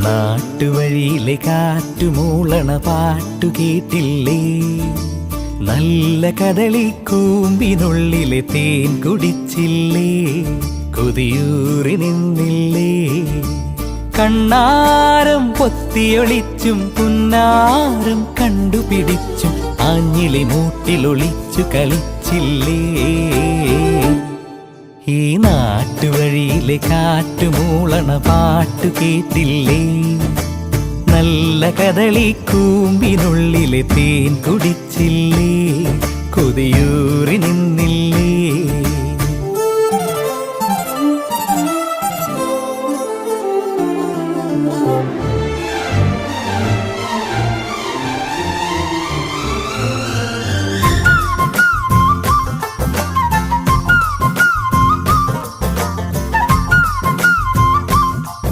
നാട്ടുവഴിയിലെ കാറ്റുമൂളണ പാട്ടു കേട്ടില്ലേ? നല്ല കദളിക്കൂമ്പിനുള്ളിലെ തേൻ കുടിച്ചില്ലേ? കൊതിയൂറി നിന്നില്ലേ? കണ്ണാരം പൊത്തിയൊളിച്ചും പുന്നാരം കണ്ടുപിടിച്ചും ആഞ്ഞിലി മൂട്ടിലൊളിച്ചു കളിച്ചില്ലേ? ഈ നാട്ടുവഴിയിലെ കാറ്റുമൂളണ പാട്ടു കേട്ടില്ലേ? നല്ല കദളിക്കൂമ്പിനുള്ളിലെ തേൻ കുടിച്ചില്ലേ? കൊതിയൂറി നിന്നില്ലേ?